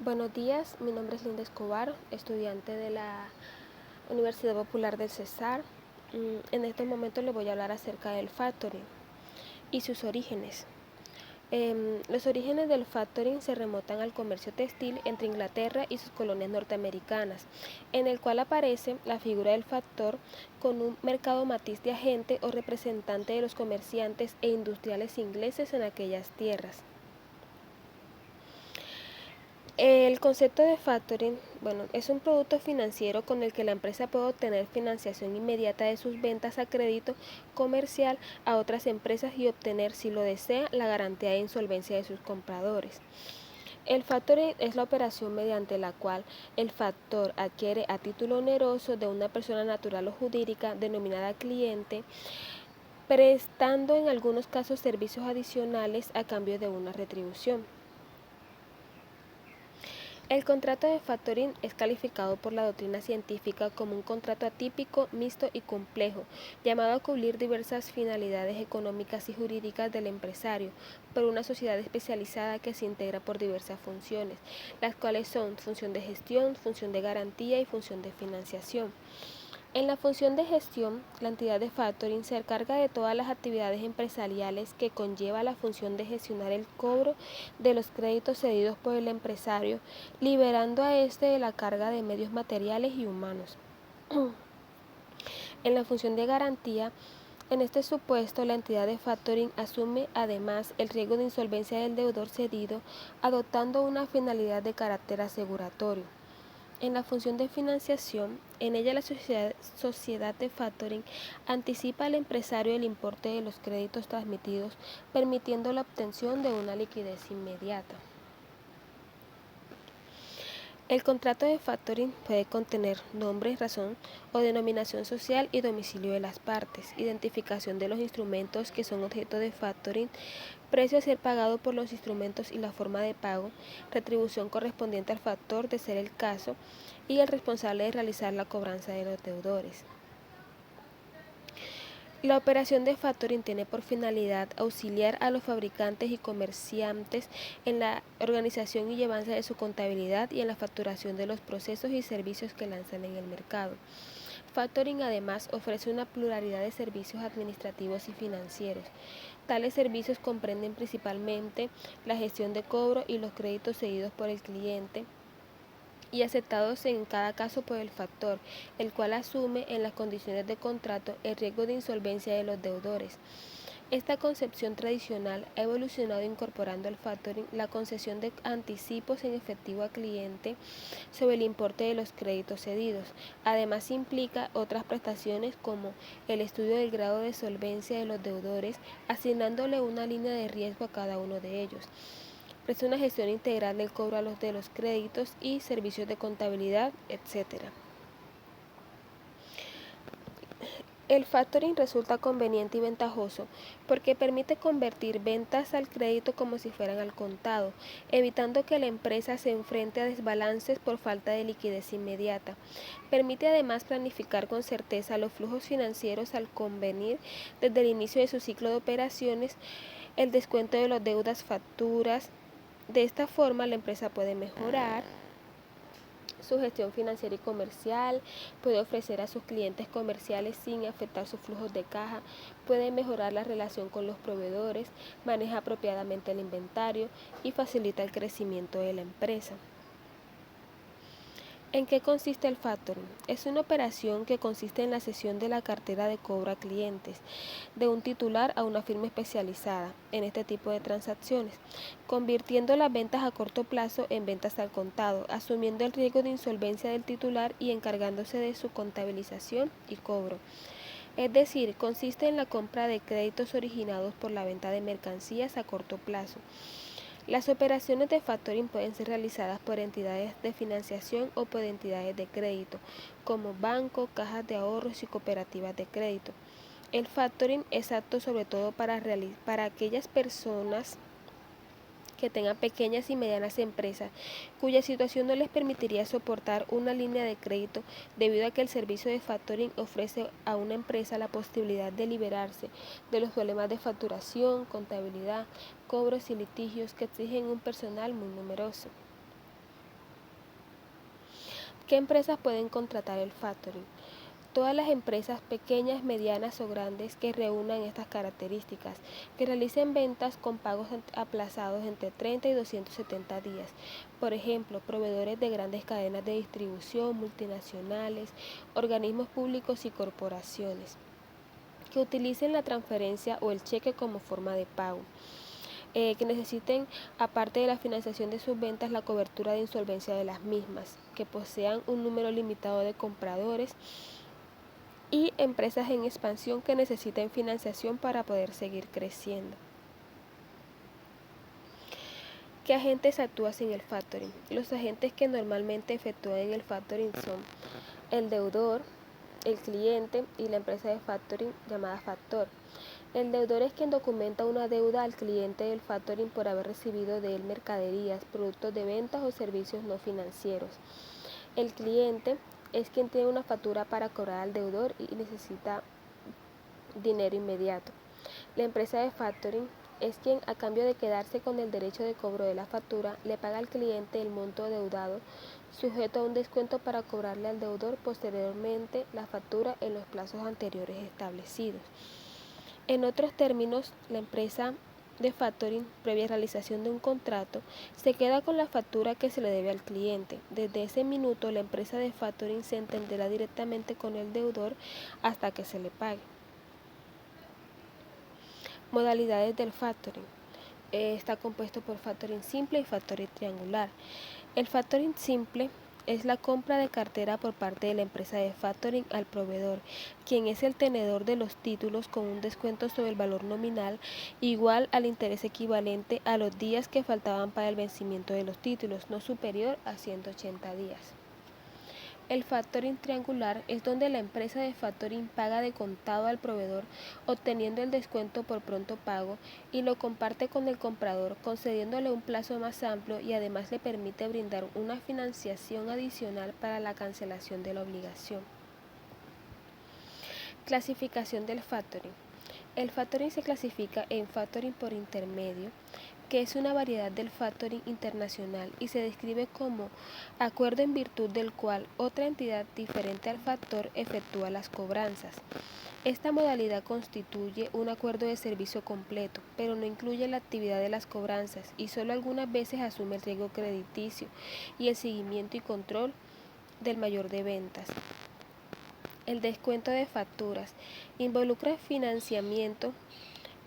Buenos días, mi nombre es Linda Escobar, estudiante de la Universidad Popular del Cesar. En este momento les voy a hablar acerca del factoring y sus orígenes. Los orígenes del factoring se remontan al comercio textil entre Inglaterra y sus colonias norteamericanas, en el cual aparece la figura del factor con un mercado matiz de agente o representante de los comerciantes e industriales ingleses en aquellas tierras. El concepto de factoring, es un producto financiero con el que la empresa puede obtener financiación inmediata de sus ventas a crédito comercial a otras empresas y obtener, si lo desea, la garantía de insolvencia de sus compradores. El factoring es la operación mediante la cual el factor adquiere a título oneroso de una persona natural o jurídica denominada cliente, prestando en algunos casos servicios adicionales a cambio de una retribución. El contrato de factoring es calificado por la doctrina científica como un contrato atípico, mixto y complejo, llamado a cubrir diversas finalidades económicas y jurídicas del empresario por una sociedad especializada que se integra por diversas funciones, las cuales son función de gestión, función de garantía y función de financiación. En la función de gestión, la entidad de factoring se encarga de todas las actividades empresariales que conlleva la función de gestionar el cobro de los créditos cedidos por el empresario, liberando a éste de la carga de medios materiales y humanos. En la función de garantía, en este supuesto, la entidad de factoring asume además el riesgo de insolvencia del deudor cedido, adoptando una finalidad de carácter aseguratorio. En la función de financiación, en ella la sociedad de factoring anticipa al empresario el importe de los créditos transmitidos, permitiendo la obtención de una liquidez inmediata. El contrato de factoring puede contener nombre, razón o denominación social y domicilio de las partes, identificación de los instrumentos que son objeto de factoring, precio a ser pagado por los instrumentos y la forma de pago, retribución correspondiente al factor de ser el caso y el responsable de realizar la cobranza de los deudores. La operación de factoring tiene por finalidad auxiliar a los fabricantes y comerciantes en la organización y llevanza de su contabilidad y en la facturación de los procesos y servicios que lanzan en el mercado. Factoring además ofrece una pluralidad de servicios administrativos y financieros. Tales servicios comprenden principalmente la gestión de cobro y los créditos cedidos por el cliente y aceptados en cada caso por el factor, el cual asume en las condiciones de contrato el riesgo de insolvencia de los deudores. Esta concepción tradicional ha evolucionado incorporando al factoring la concesión de anticipos en efectivo al cliente sobre el importe de los créditos cedidos. Además implica otras prestaciones como el estudio del grado de solvencia de los deudores, asignándole una línea de riesgo a cada uno de ellos. Presta una gestión integral del cobro a los de los créditos y servicios de contabilidad, etc. El factoring resulta conveniente y ventajoso porque permite convertir ventas al crédito como si fueran al contado, evitando que la empresa se enfrente a desbalances por falta de liquidez inmediata. Permite además planificar con certeza los flujos financieros al convenir desde el inicio de su ciclo de operaciones el descuento de las deudas facturas. De esta forma la empresa puede mejorar su gestión financiera y comercial, puede ofrecer a sus clientes comerciales sin afectar sus flujos de caja, puede mejorar la relación con los proveedores, maneja apropiadamente el inventario y facilita el crecimiento de la empresa. ¿En qué consiste el factoring? Es una operación que consiste en la cesión de la cartera de cobro a clientes de un titular a una firma especializada en este tipo de transacciones, convirtiendo las ventas a corto plazo en ventas al contado, asumiendo el riesgo de insolvencia del titular y encargándose de su contabilización y cobro. Es decir, consiste en la compra de créditos originados por la venta de mercancías a corto plazo. Las operaciones de factoring pueden ser realizadas por entidades de financiación o por entidades de crédito, como bancos, cajas de ahorros y cooperativas de crédito. El factoring es apto sobre todo para aquellas personas que tengan pequeñas y medianas empresas cuya situación no les permitiría soportar una línea de crédito debido a que el servicio de factoring ofrece a una empresa la posibilidad de liberarse de los problemas de facturación, contabilidad, cobros y litigios que exigen un personal muy numeroso. ¿Qué empresas pueden contratar el factoring? Todas las empresas pequeñas, medianas o grandes que reúnan estas características, que realicen ventas con pagos aplazados entre 30 y 270 días. Por ejemplo, proveedores de grandes cadenas de distribución, multinacionales, organismos públicos y corporaciones, que utilicen la transferencia o el cheque como forma de pago. Que necesiten, aparte de la financiación de sus ventas, la cobertura de insolvencia de las mismas, que posean un número limitado de compradores, y empresas en expansión que necesiten financiación para poder seguir creciendo. ¿Qué agentes actúan en el factoring? Los agentes que normalmente efectúan el factoring son el deudor, el cliente y la empresa de factoring llamada factor. El deudor es quien documenta una deuda al cliente del factoring por haber recibido de él mercaderías, productos de ventas o servicios no financieros. El cliente es quien tiene una factura para cobrar al deudor y necesita dinero inmediato. La empresa de factoring es quien, a cambio de quedarse con el derecho de cobro de la factura, le paga al cliente el monto deudado, sujeto a un descuento para cobrarle al deudor posteriormente la factura en los plazos anteriores establecidos. En otros términos, la empresa de factoring, previa realización de un contrato, se queda con la factura que se le debe al cliente. Desde ese minuto, la empresa de factoring se entenderá directamente con el deudor hasta que se le pague. Modalidades del factoring. Está compuesto por factoring simple y factoring triangular. El factoring simple es la compra de cartera por parte de la empresa de factoring al proveedor, quien es el tenedor de los títulos con un descuento sobre el valor nominal igual al interés equivalente a los días que faltaban para el vencimiento de los títulos, no superior a 180 días. El factoring triangular es donde la empresa de factoring paga de contado al proveedor, obteniendo el descuento por pronto pago, y lo comparte con el comprador, concediéndole un plazo más amplio y además le permite brindar una financiación adicional para la cancelación de la obligación. Clasificación del factoring. El factoring se clasifica en factoring por intermedio, que es una variedad del factoring internacional y se describe como acuerdo en virtud del cual otra entidad diferente al factor efectúa las cobranzas. Esta modalidad constituye un acuerdo de servicio completo, pero no incluye la actividad de las cobranzas y solo algunas veces asume el riesgo crediticio y el seguimiento y control del mayor de ventas. El descuento de facturas involucra financiamiento,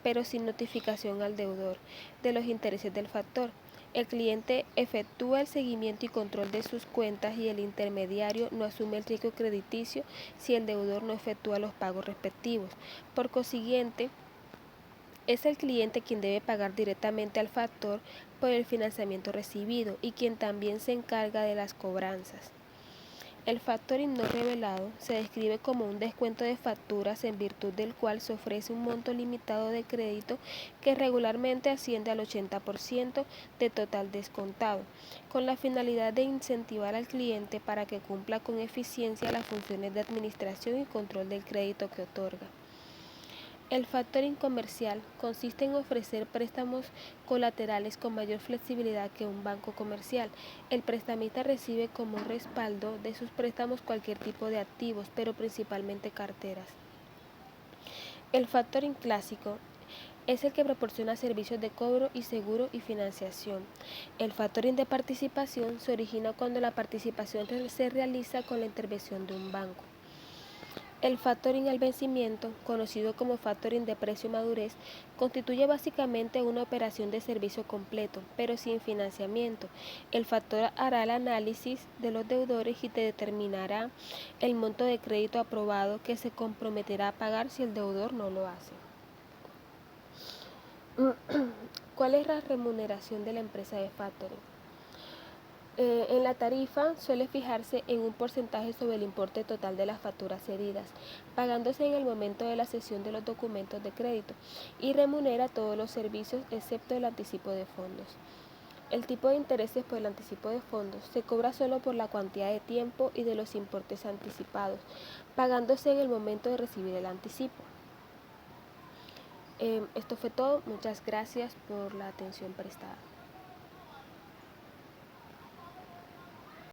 pero sin notificación al deudor de los intereses del factor. El cliente efectúa el seguimiento y control de sus cuentas y el intermediario no asume el riesgo crediticio si el deudor no efectúa los pagos respectivos. Por consiguiente, es el cliente quien debe pagar directamente al factor por el financiamiento recibido y quien también se encarga de las cobranzas. El factoring no revelado se describe como un descuento de facturas en virtud del cual se ofrece un monto limitado de crédito que regularmente asciende al 80% de total descontado, con la finalidad de incentivar al cliente para que cumpla con eficiencia las funciones de administración y control del crédito que otorga. El factoring comercial consiste en ofrecer préstamos colaterales con mayor flexibilidad que un banco comercial. El prestamista recibe como respaldo de sus préstamos cualquier tipo de activos, pero principalmente carteras. El factoring clásico es el que proporciona servicios de cobro y seguro y financiación. El factoring de participación se origina cuando la participación se realiza con la intervención de un banco. El factoring al vencimiento, conocido como factoring de precio y madurez, constituye básicamente una operación de servicio completo, pero sin financiamiento. El factor hará el análisis de los deudores y te determinará el monto de crédito aprobado que se comprometerá a pagar si el deudor no lo hace. ¿Cuál es la remuneración de la empresa de factoring? En la tarifa suele fijarse en un porcentaje sobre el importe total de las facturas cedidas, pagándose en el momento de la cesión de los documentos de crédito, y remunera todos los servicios excepto el anticipo de fondos. El tipo de intereses por el anticipo de fondos se cobra solo por la cuantía de tiempo y de los importes anticipados, pagándose en el momento de recibir el anticipo. Esto fue todo. Muchas gracias por la atención prestada.